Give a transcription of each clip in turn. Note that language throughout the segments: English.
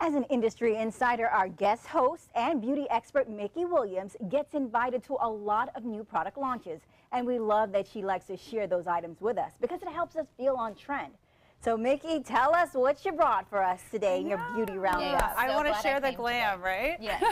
As an industry insider, our guest host and beauty expert Mickey Williams gets invited to a lot of new product launches. And we love that she likes to share those items with us because it helps us feel on trend. So Mickey, tell us what you brought for us today in your beauty roundup. Yeah, I want to share the glam, right? Yes.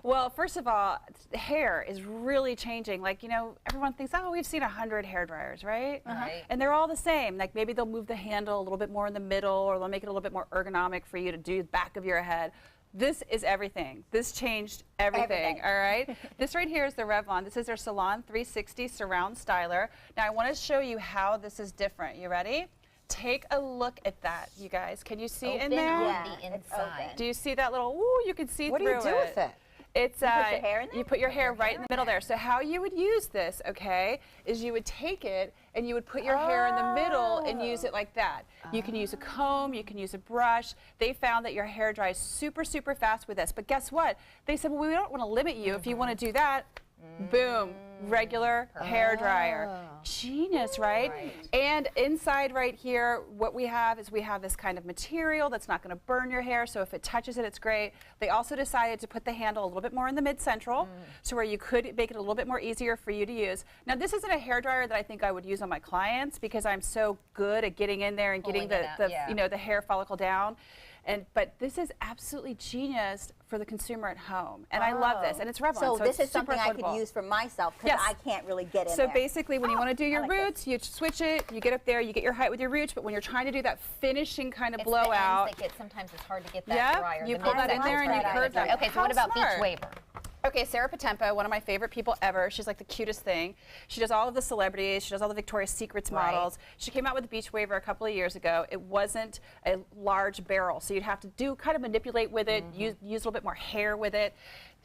Well, first of all, hair is really changing. Like, you know, everyone thinks, oh, we've seen 100 hair dryers, right? Right. And they're all the same. Like maybe they'll move the handle a little bit more in the middle, or they'll make it a little bit more ergonomic for you to do the back of your head. This is everything. This changed everything. All right? This right here is the Revlon. This is their Salon 360 Surround Styler. Now I want to show you how this is different. You ready? Take a look at that, you guys. Can you see in there? Yeah, the inside. Do you see that little, ooh, you can see through it. What do you do with it? It's, you put your hair in there? you put your hair right in the middle there. So how you would use this, okay, is you would take it and you would put your hair in the middle and use it like that. You can use a comb, you can use a brush. They found that your hair dries super, super fast with this. But guess what? They said, well, we don't want to limit you. If you want to do that, boom, regular hair dryer. Genius, right? And inside right here, what we have is we have this kind of material that's not going to burn your hair, so if it touches it, it's great. They also decided to put the handle a little bit more in the mid-central, so where you could make it a little bit more easier for you to use. Now, this isn't a hair dryer that I think I would use on my clients because I'm so good at getting in there and getting you know, the hair follicle down. But this is absolutely genius for the consumer at home. And I love this. And it's Revlon. So this it's is something I could use for myself because I can't really get in there. So basically when you want to do your roots, you switch it, you get up there, you get your height with your roots, but when you're trying to do that finishing kind of blowout. Sometimes it's hard to get that dryer. You pull that in there and you curve that. Okay, so what about Beach Waver? Okay, Sarah Patempa, one of my favorite people ever. She's like the cutest thing. She does all of the celebrities. She does all the Victoria's Secrets models. She came out with the Beach Waver a couple of years ago. It wasn't a large barrel, so you'd have to kind of manipulate with it, use a little bit more hair with it.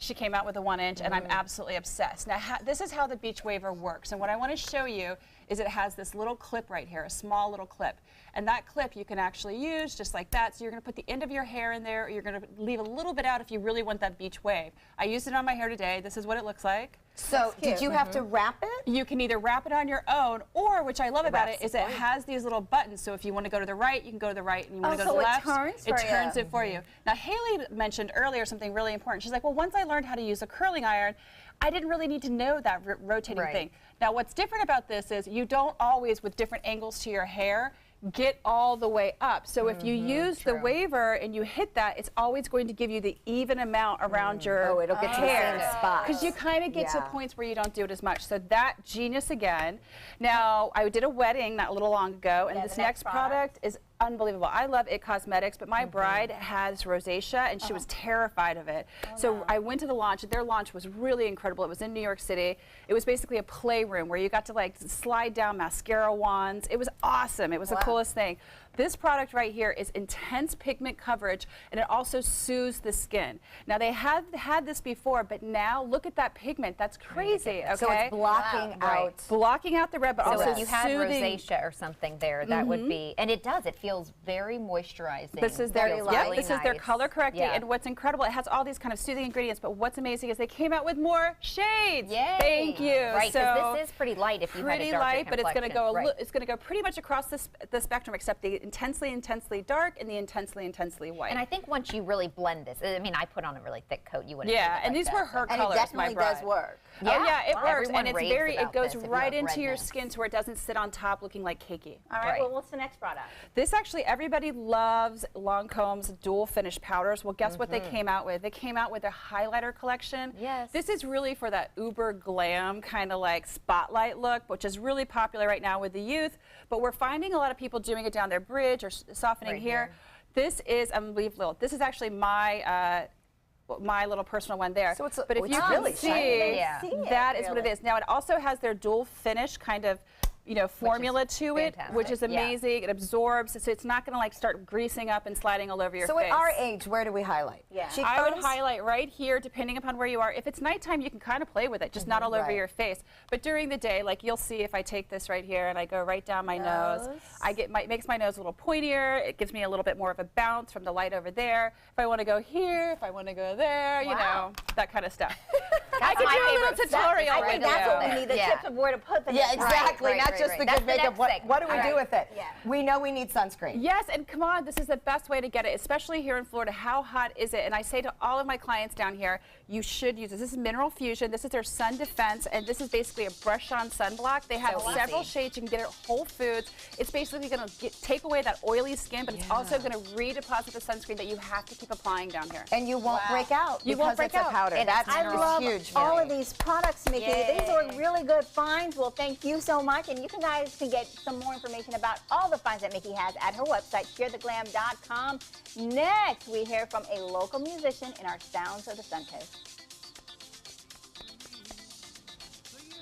She came out with a 1-inch, and I'm absolutely obsessed. Now, this is how the Beach Waver works, and what I want to show you is it has this little clip right here, a small little clip. And that clip you can actually use just like that. So you're going to put the end of your hair in there, or you're going to leave a little bit out if you really want that beach wave. I used it on my hair today. This is what it looks like. So did you have to wrap it? You can either wrap it on your own, or which I love about it is it has these little buttons. So if you want to go to the right, you can go to the right, and you want to go to the left, it turns it for you. Now Haley mentioned earlier something really important. She's like, well, once I learned how to use a curling iron, I didn't really need to know that rotating thing. Now what's different about this is you don't always, with different angles to your hair, get all the way up. So if you use the waver and you hit that, it's always going to give you the even amount around your it'll get to the same spot. Because you kind of get to points where you don't do it as much. So that genius again. Now, I did a wedding not a little long ago, and this next product is unbelievable. I love IT Cosmetics, but my bride has rosacea, and she was terrified of it. So I went to the launch. Their launch was really incredible. It was in New York City. It was basically a playroom where you got to like slide down mascara wands. It was awesome. It was the coolest thing. This product right here is intense pigment coverage, and it also soothes the skin. Now they have had this before, but now look at that pigment. That's crazy. Okay, so it's blocking out, blocking out the red, but also if you had soothing. Rosacea or something there, that would be, and it does. It feels very moisturizing. This is their this is their color correcting, and what's incredible, it has all these kind of soothing ingredients. But what's amazing is they came out with more shades. Yay. Thank you. Right, so this is pretty light if you had a darker light, but it's going to go it's going to go pretty much across the spectrum, except the intensely dark and the intensely white. And I think once you really blend this, I mean, I put on a really thick coat. You wouldn't. Yeah, and these were her colors. And it definitely does work. Yeah, oh yeah, it works, Everyone and it's raves it goes about this right if you have into your redness. skin to where it doesn't sit on top looking like cakey. All right, well, what's the next product? This actually, everybody loves Lancome's dual finish powders. Well, guess what they came out with? They came out with a highlighter collection. Yes. This is really for that uber glam kind of like spotlight look, which is really popular right now with the youth, but we're finding a lot of people doing it down their bridge or softening here. This is unbelievable. This is actually my my little personal one there. So but if you really can see, that is what it really. is. Now it also has their dual finish kind of formula to it, which is amazing. It absorbs, so it's not going to like start greasing up and sliding all over your face. So at our age, where do we highlight? I would highlight right here, depending upon where you are. If it's nighttime, you can kind of play with it, just not all over your face. But during the day, like you'll see if I take this right here and I go right down my nose, it makes my nose a little pointier. It gives me a little bit more of a bounce from the light over there. If I want to go here, if I want to go there, you know, that kind of stuff. I could my do a little favorite stuff. tutorial I with think you. That's what we need, the Yeah. tips of where to put them. Yeah, exactly. right, Not right, just right. the That's good the makeup. next What, segment. what do we All do right. with it? Yeah. We know we need sunscreen. Yes, and come on, this is the best way to get it, especially here in Florida. How hot is it? And I say to all of my clients down here, you should use this. This is Mineral Fusion. This is their Sun Defense, and this is basically a brush-on sunblock. They have So several easy. shades. You can get it at Whole Foods. It's basically going to take away that oily skin, but it's also going to redeposit the sunscreen that you have to keep applying down here. And you won't break out You because won't break it's a out. powder. And That's it's I mineral. love huge. all for of me. these products, Mickey. These are really good finds. Well, thank you so much. And you guys can get some more information about all the finds that Mickey has at her website, sharetheglam.com. Next, we hear from a local musician in our Sounds of the Sun Coast.